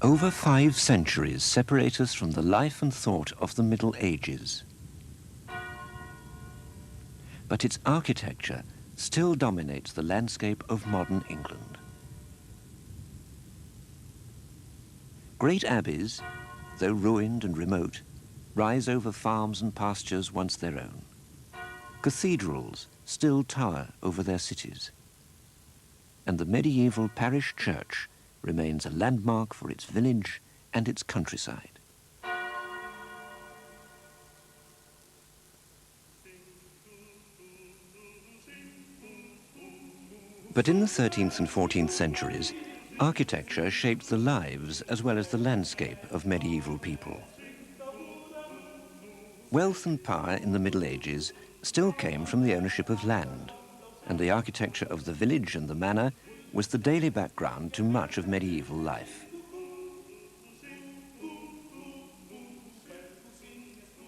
Over 5 centuries separate us from the life and thought of the Middle Ages. But its architecture still dominates the landscape of modern England. Great abbeys, though ruined and remote, rise over farms and pastures once their own. Cathedrals still tower over their cities. And the medieval parish church remains a landmark for its village and its countryside. But in the 13th and 14th centuries, architecture shaped the lives as well as the landscape of medieval people. Wealth and power in the Middle Ages still came from the ownership of land, and the architecture of the village and the manor was the daily background to much of medieval life.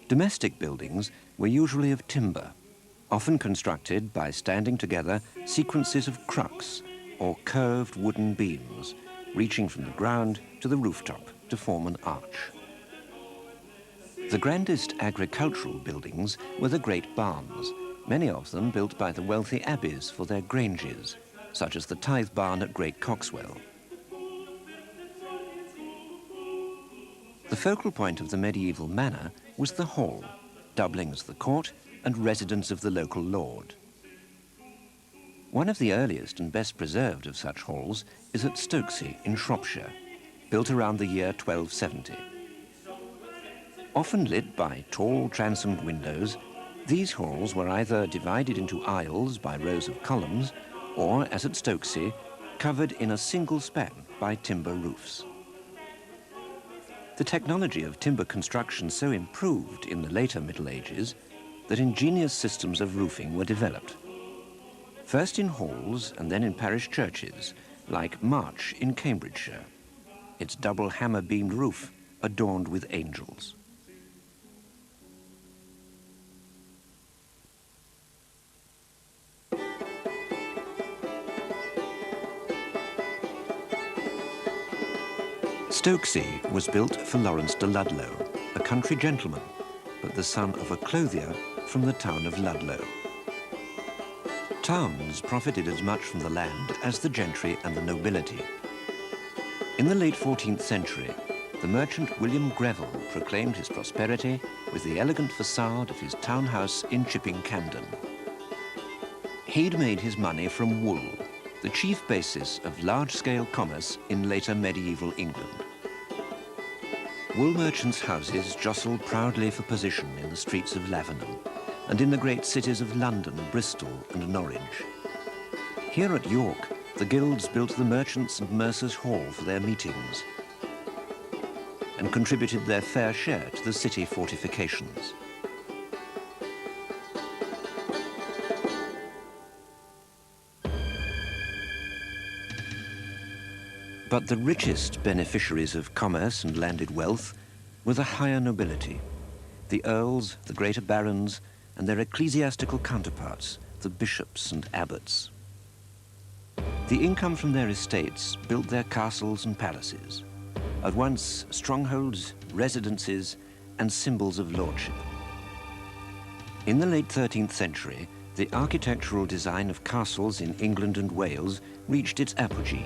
Domestic buildings were usually of timber, often constructed by standing together sequences of crucks or curved wooden beams, reaching from the ground to the rooftop to form an arch. The grandest agricultural buildings were the great barns, many of them built by the wealthy abbeys for their granges, such as the tithe barn at Great Coxwell. The focal point of the medieval manor was the hall, doubling as the court and residence of the local lord. One of the earliest and best preserved of such halls is at Stokesay in Shropshire, built around the year 1270. Often lit by tall transomed windows, these halls were either divided into aisles by rows of columns, or, as at Stokesay, covered in a single span by timber roofs. The technology of timber construction so improved in the later Middle Ages that ingenious systems of roofing were developed. First in halls and then in parish churches, like March in Cambridgeshire, its double hammer-beamed roof adorned with angels. Stokesay was built for Lawrence de Ludlow, a country gentleman, but the son of a clothier from the town of Ludlow. Towns profited as much from the land as the gentry and the nobility. In the late 14th century, the merchant William Greville proclaimed his prosperity with the elegant facade of his townhouse in Chipping Campden. He'd made his money from wool, the chief basis of large-scale commerce in later medieval England. Wool merchants' houses jostled proudly for position in the streets of Lavenham and in the great cities of London, Bristol and Norwich. Here at York, the guilds built the Merchants' and Mercers' Hall for their meetings and contributed their fair share to the city fortifications. But the richest beneficiaries of commerce and landed wealth were the higher nobility, the earls, the greater barons, and their ecclesiastical counterparts, the bishops and abbots. The income from their estates built their castles and palaces, at once strongholds, residences, and symbols of lordship. In the late 13th century, the architectural design of castles in England and Wales reached its apogee.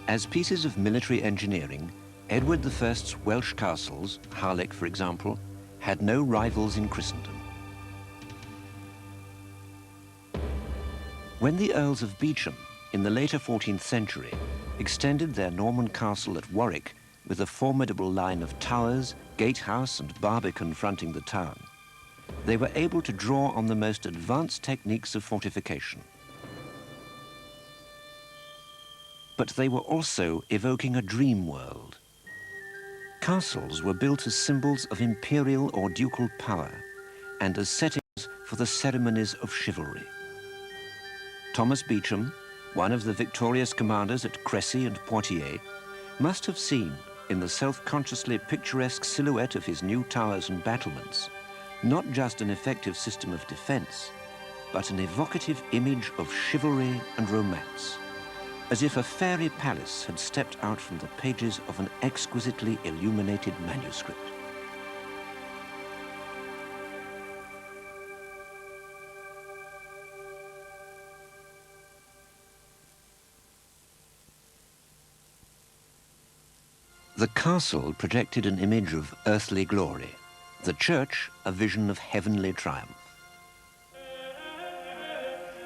As pieces of military engineering, Edward I's Welsh castles, Harlech for example, had no rivals in Christendom. When the Earls of Beauchamp, in the later 14th century, extended their Norman castle at Warwick with a formidable line of towers, gatehouse and barbican fronting the town, they were able to draw on the most advanced techniques of fortification. But they were also evoking a dream world. Castles were built as symbols of imperial or ducal power and as settings for the ceremonies of chivalry. Thomas Beauchamp, one of the victorious commanders at Cressy and Poitiers, must have seen in the self-consciously picturesque silhouette of his new towers and battlements not just an effective system of defense, but an evocative image of chivalry and romance. as if a fairy palace had stepped out from the pages of an exquisitely illuminated manuscript. The castle projected an image of earthly glory, the church a vision of heavenly triumph.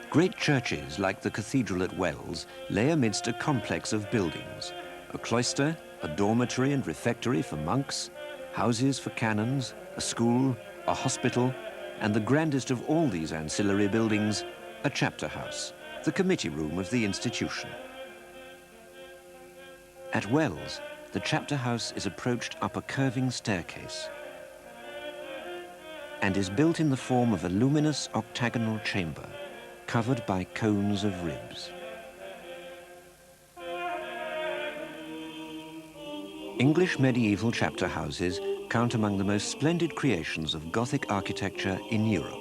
Great churches like the cathedral at Wells lay amidst a complex of buildings, a cloister, a dormitory and refectory for monks, houses for canons, a school, a hospital, and the grandest of all these ancillary buildings, a chapter house, the committee room of the institution. At Wells, the chapter house is approached up a curving staircase and is built in the form of a luminous octagonal chamber covered by cones of ribs. English medieval chapter houses count among the most splendid creations of Gothic architecture in Europe.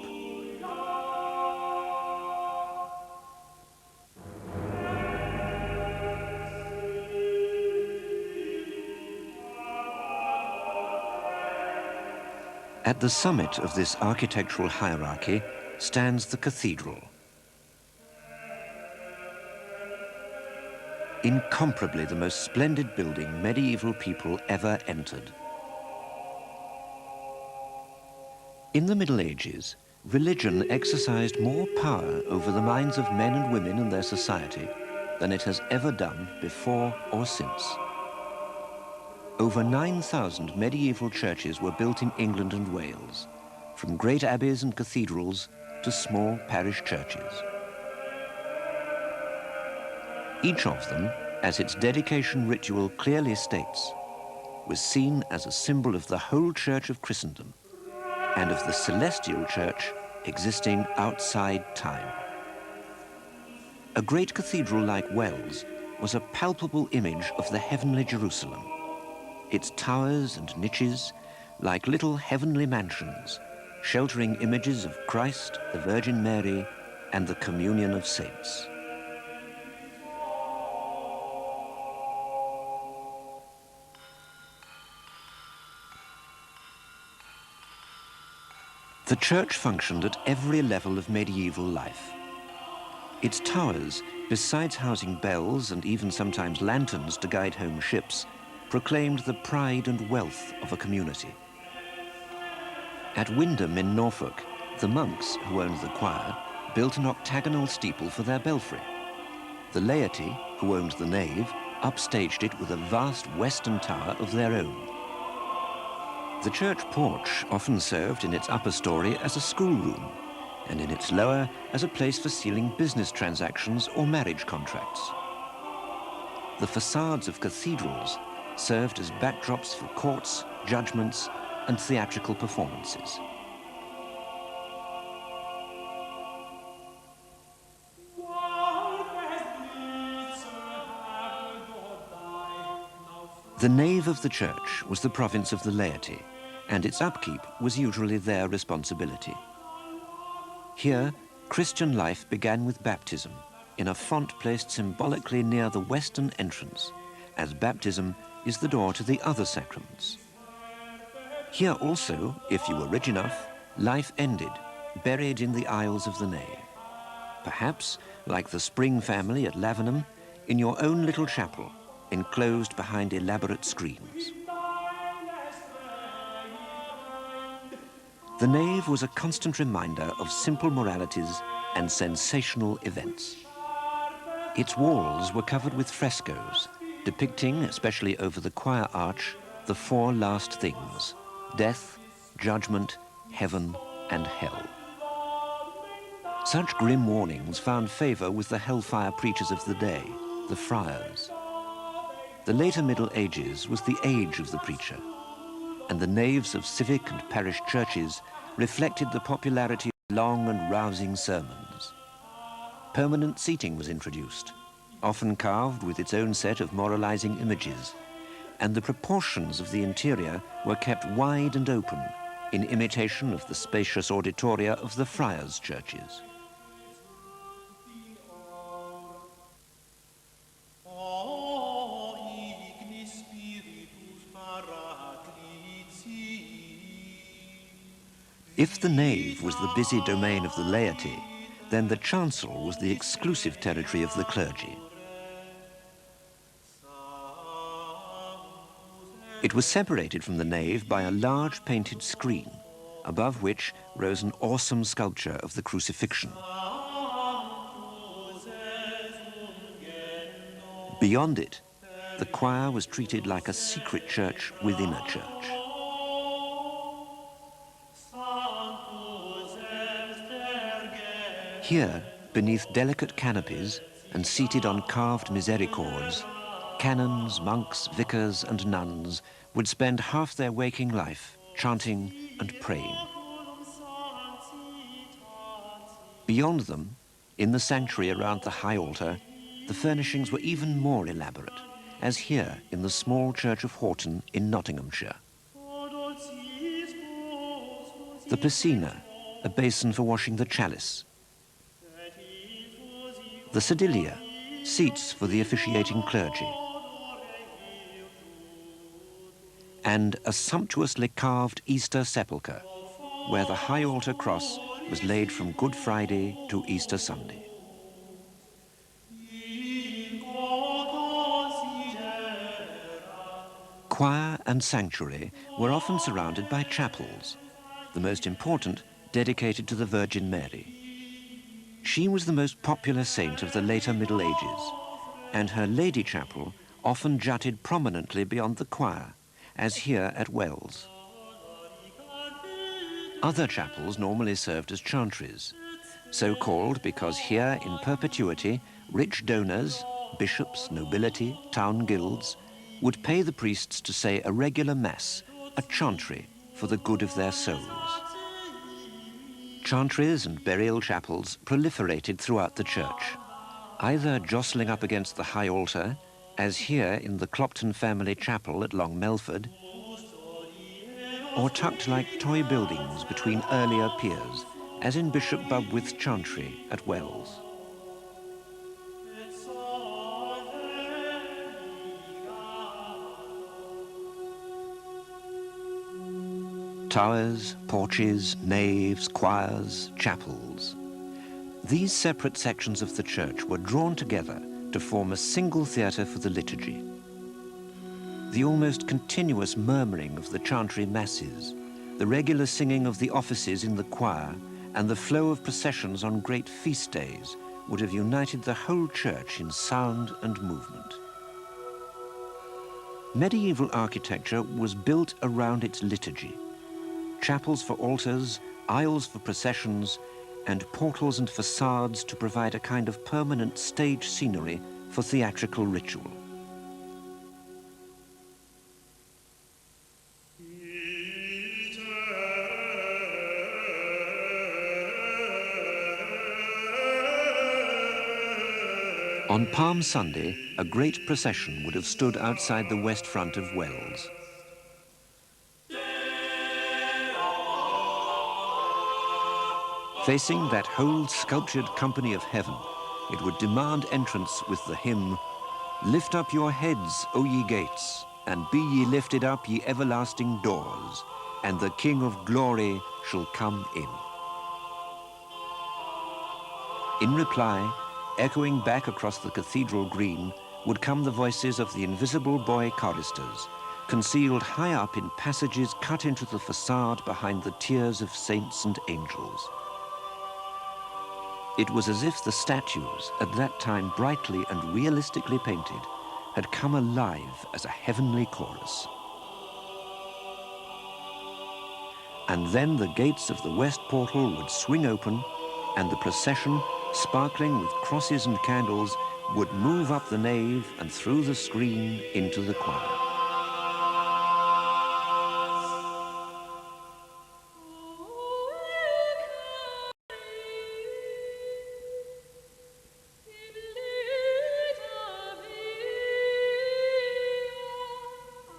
At the summit of this architectural hierarchy stands the cathedral. Incomparably the most splendid building medieval people ever entered. In the Middle Ages, religion exercised more power over the minds of men and women and their society than it has ever done before or since. Over 9,000 medieval churches were built in England and Wales, from great abbeys and cathedrals to small parish churches. Each of them, as its dedication ritual clearly states, was seen as a symbol of the whole Church of Christendom and of the celestial church existing outside time. A great cathedral like Wells was a palpable image of the heavenly Jerusalem, its towers and niches like little heavenly mansions, sheltering images of Christ, the Virgin Mary, and the communion of saints. The church functioned at every level of medieval life. Its towers, besides housing bells and even sometimes lanterns to guide home ships, proclaimed the pride and wealth of a community. At Wymondham in Norfolk, the monks, who owned the choir, built an octagonal steeple for their belfry. The laity, who owned the nave, upstaged it with a vast western tower of their own. The church porch often served in its upper story as a schoolroom, and in its lower as a place for sealing business transactions or marriage contracts. The facades of cathedrals served as backdrops for courts, judgments, and theatrical performances. The nave of the church was the province of the laity, and its upkeep was usually their responsibility. Here, Christian life began with baptism, in a font placed symbolically near the western entrance, as baptism is the door to the other sacraments. Here also, if you were rich enough, life ended, buried in the aisles of the nave. Perhaps, like the Spring family at Lavenham, in your own little chapel, enclosed behind elaborate screens. The nave was a constant reminder of simple moralities and sensational events. Its walls were covered with frescoes, depicting, especially over the choir arch, the four last things: death, judgment, heaven, and hell. Such grim warnings found favor with the hellfire preachers of the day, the friars. The later Middle Ages was the age of the preacher, and the naves of civic and parish churches reflected the popularity of long and rousing sermons. Permanent seating was introduced, often carved with its own set of moralizing images, and the proportions of the interior were kept wide and open, in imitation of the spacious auditoria of the friars' churches. If the nave was the busy domain of the laity, then the chancel was the exclusive territory of the clergy. It was separated from the nave by a large painted screen, above which rose an awesome sculpture of the crucifixion. Beyond it, the choir was treated like a secret church within a church. Here, beneath delicate canopies and seated on carved misericords, canons, monks, vicars and nuns would spend half their waking life chanting and praying. Beyond them, in the sanctuary around the high altar, the furnishings were even more elaborate, as here in the small church of Horton in Nottinghamshire. The piscina, a basin for washing the chalice. The sedilia, seats for the officiating clergy. And a sumptuously carved Easter sepulchre, where the high altar cross was laid from Good Friday to Easter Sunday. Choir and sanctuary were often surrounded by chapels, the most important dedicated to the Virgin Mary. She was the most popular saint of the later Middle Ages, and her Lady Chapel often jutted prominently beyond the choir, as here at Wells. Other chapels normally served as chantries, so called because here in perpetuity rich donors, bishops, nobility, town guilds, would pay the priests to say a regular mass, a chantry, for the good of their souls. Chantries and burial chapels proliferated throughout the church, either jostling up against the high altar, as here in the Clopton family chapel at Long Melford, or tucked like toy buildings between earlier piers, as in Bishop Bubwith's chantry at Wells. Towers, porches, naves, choirs, chapels. These separate sections of the church were drawn together to form a single theatre for the liturgy. The almost continuous murmuring of the chantry masses, the regular singing of the offices in the choir, and the flow of processions on great feast days would have united the whole church in sound and movement. Medieval architecture was built around its liturgy. Chapels for altars, aisles for processions, and portals and facades to provide a kind of permanent stage scenery for theatrical ritual. On Palm Sunday, a great procession would have stood outside the west front of Wells. Facing that whole sculptured company of heaven, it would demand entrance with the hymn, "Lift up your heads, O ye gates, and be ye lifted up, ye everlasting doors, and the King of glory shall come in." In reply, echoing back across the cathedral green, would come the voices of the invisible boy choristers, concealed high up in passages cut into the facade behind the tiers of saints and angels. It was as if the statues, at that time brightly and realistically painted, had come alive as a heavenly chorus. And then the gates of the west portal would swing open, and the procession, sparkling with crosses and candles, would move up the nave and through the screen into the choir.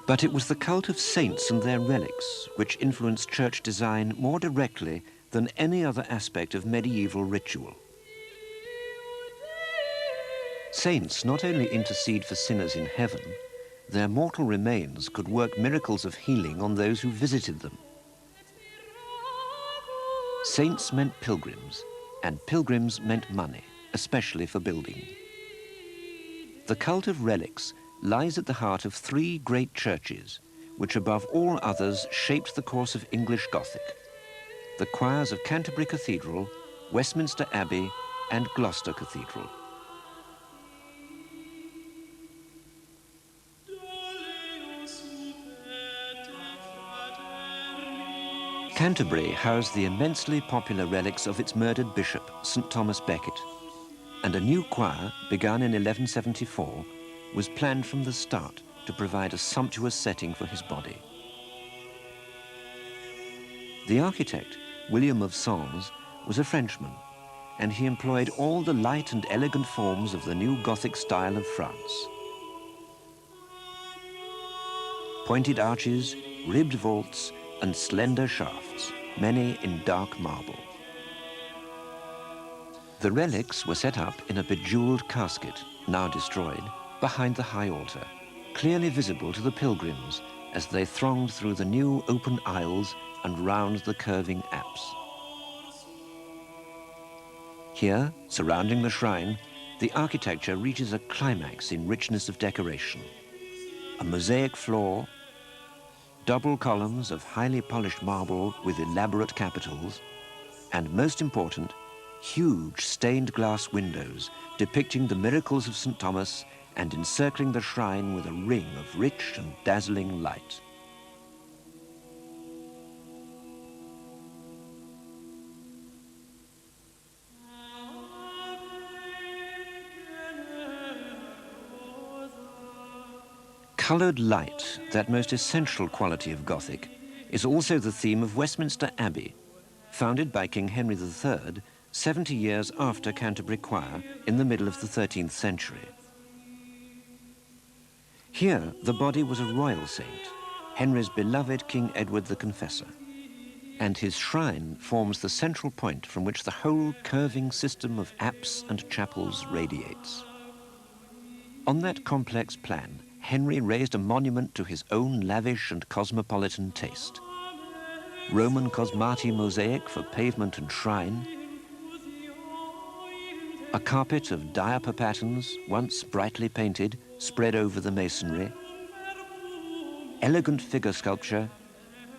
But it was the cult of saints and their relics which influenced church design more directly than any other aspect of medieval ritual. Saints not only intercede for sinners in heaven, their mortal remains could work miracles of healing on those who visited them. Saints meant pilgrims, and pilgrims meant money, especially for building. The cult of relics lies at the heart of three great churches, which above all others shaped the course of English Gothic: the choirs of Canterbury Cathedral, Westminster Abbey, and Gloucester Cathedral. Canterbury housed the immensely popular relics of its murdered bishop, St. Thomas Becket, and a new choir, begun in 1174, was planned from the start to provide a sumptuous setting for his body. The architect, William of Sens, was a Frenchman, and he employed all the light and elegant forms of the new Gothic style of France. Pointed arches, ribbed vaults, and slender shafts, many in dark marble. The relics were set up in a bejeweled casket, now destroyed, behind the high altar, clearly visible to the pilgrims as they thronged through the new open aisles and round the curving apse. Here, surrounding the shrine, the architecture reaches a climax in richness of decoration. A mosaic floor, double columns of highly polished marble with elaborate capitals, and most important, huge stained glass windows depicting the miracles of St. Thomas and encircling the shrine with a ring of rich and dazzling light. Coloured light, that most essential quality of Gothic, is also the theme of Westminster Abbey, founded by King Henry III 70 years after Canterbury Choir in the middle of the 13th century. Here, the body was a royal saint, Henry's beloved King Edward the Confessor, and his shrine forms the central point from which the whole curving system of apse and chapels radiates. On that complex plan, Henry raised a monument to his own lavish and cosmopolitan taste. Roman cosmati mosaic for pavement and shrine, a carpet of diaper patterns, once brightly painted, spread over the masonry, elegant figure sculpture,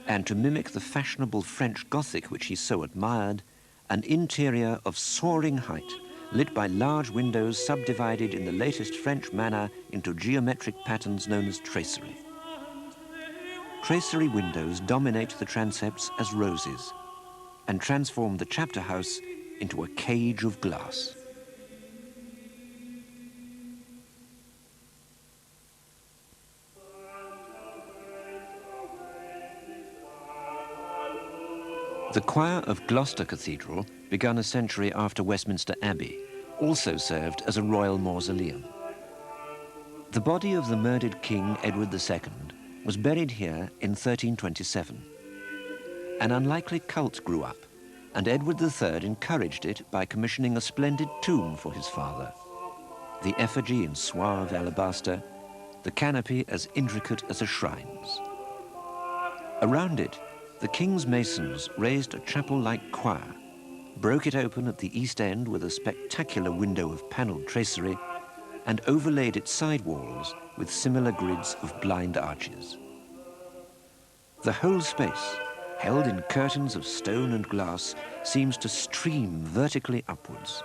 and to mimic the fashionable French Gothic which he so admired, an interior of soaring height, lit by large windows subdivided in the latest French manner into geometric patterns known as tracery. Tracery windows dominate the transepts as roses and transform the chapter house into a cage of glass. The choir of Gloucester Cathedral, begun a century after Westminster Abbey, also served as a royal mausoleum. The body of the murdered King Edward II was buried here in 1327. An unlikely cult grew up, and Edward III encouraged it by commissioning a splendid tomb for his father. The effigy in suave alabaster, the canopy as intricate as a shrine's. Around it, the king's masons raised a chapel-like choir, broke it open at the east end with a spectacular window of panelled tracery, and overlaid its side walls with similar grids of blind arches. The whole space, held in curtains of stone and glass, seems to stream vertically upwards.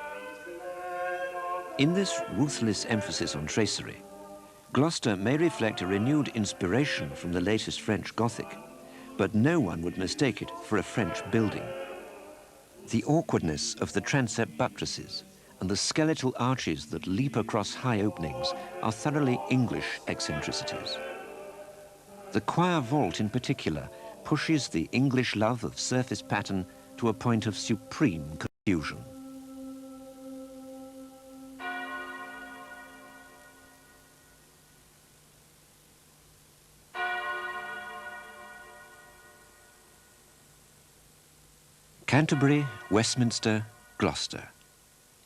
In this ruthless emphasis on tracery, Gloucester may reflect a renewed inspiration from the latest French Gothic, but no one would mistake it for a French building. The awkwardness of the transept buttresses and the skeletal arches that leap across high openings are thoroughly English eccentricities. The choir vault in particular pushes the English love of surface pattern to a point of supreme confusion. Canterbury, Westminster, Gloucester.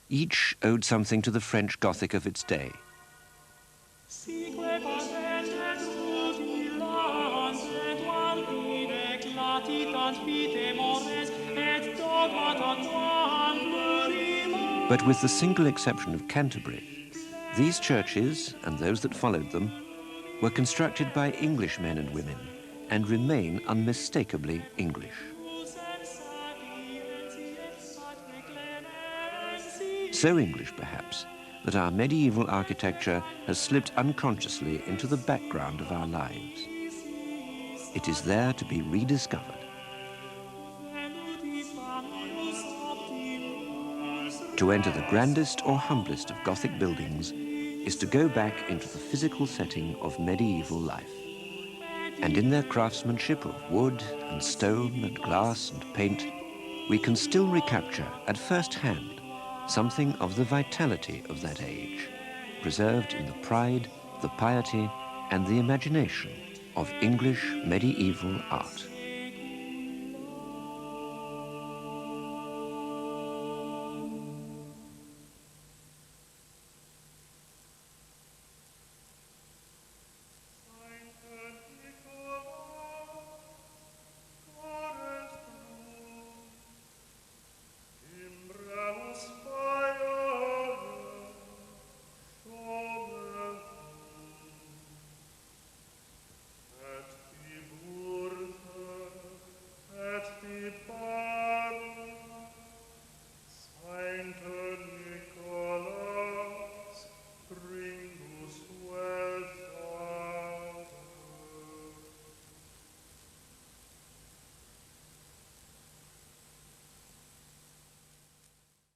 Each owed something to the French Gothic of its day. But with the single exception of Canterbury, these churches, and those that followed them, were constructed by English men and women and remain unmistakably English. So English, perhaps, that our medieval architecture has slipped unconsciously into the background of our lives. It is there to be rediscovered. To enter the grandest or humblest of Gothic buildings is to go back into the physical setting of medieval life. And in their craftsmanship of wood and stone and glass and paint, we can still recapture at first hand something of the vitality of that age, preserved in the pride, the piety, and the imagination of English medieval art.